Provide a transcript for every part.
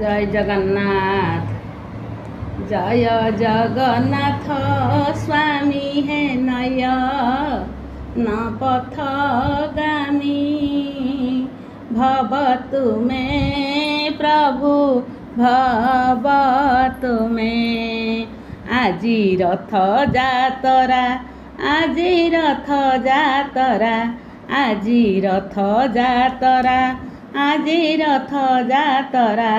जय जगन्नाथ। जय जगन्नाथ स्वामी है नय न पथगामी। भवतु मे प्रभु भवतु मे। आजी रथ जातरा आजी रथ जातरा आजी रथ जातरा आजी रथ जातरा।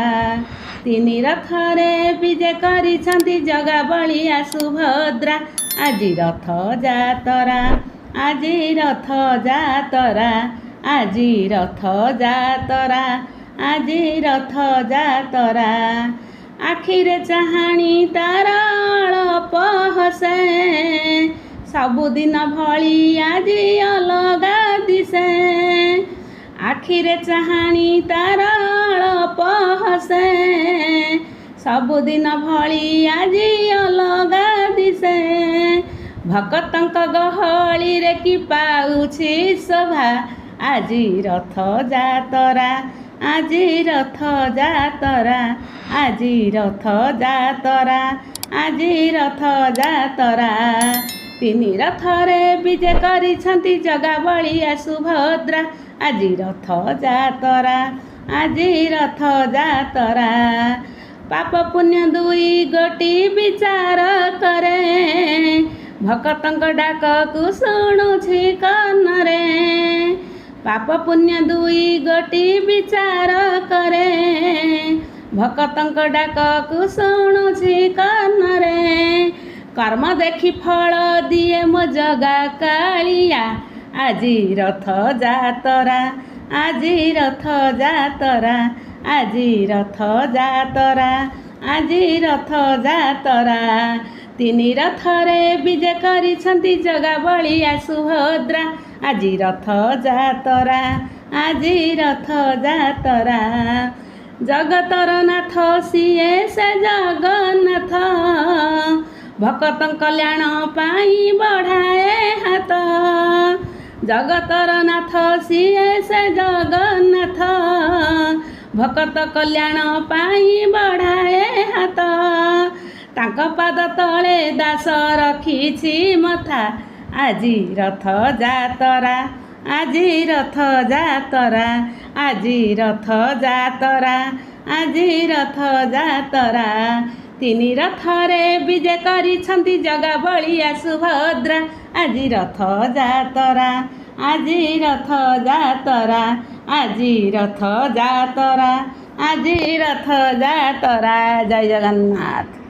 तिनी रथरे विजे करिछन्ति जगा बलिया सुभद्रा। आजी रथ जातरा आजी रथ जातरा आजी रथ जातरा आजी रथ जातरा। आखिरे चाहाणी तार अळप हसे सबुदिन भଳି आजी अलगा दिसे। आखिरे चाहाणी तार अळप हसे सबुदिन भଳି आजी अलगा दिसे। भक्तंक गहळी रे कि पाउछि शोभा आजी रथ जातरा आजी रथ जातरा आजी रथ जातरा आजी रथ जातरा। तिनी रथरे विजे करिछन्ति जगा बलिया सुभद्रा। आजी रथ जातरा आजी रथ जातरा। पाप पुण्य दुई गोटी विचार करे भक्तंक डाककु शुणुछि काନରେ। पाप पुण्य दुई गोटी विचार करे भक्तंक डाककु शुणुछि काନରେ। कर्म देखि फल दिए मो जगा कालिया। आजी रथ जातरा आजी रथ जातरा आजी रथ जातरा आजी रथ जातरा। तिनी रथरे विजे करिछन्ति जगा बलिया सुभद्रा। आजी रथ जातरा आजी रथ जातरा। जगतर नाथ सिए से जगन्नाथ भक्तंक कल्याण पाई बढ़ाए हाथ। जगतर नाथ सिए से जगन्नाथ भक्त कल्याण पाई बढ़ाए हाथ। तांक पाद तले दास रखिछि मथा। आजी रथ जातरा आजी रथ जातरा आजी रथ जातरा आजी रथ जातरा। तिनी रथरे विजे करिछन्ति जगा बलिया सुभद्रा। आजी रथ जातरा आजी रथ जातरा आजी रथ जातरा आजी रथ जातरा। जय जगन्नाथ।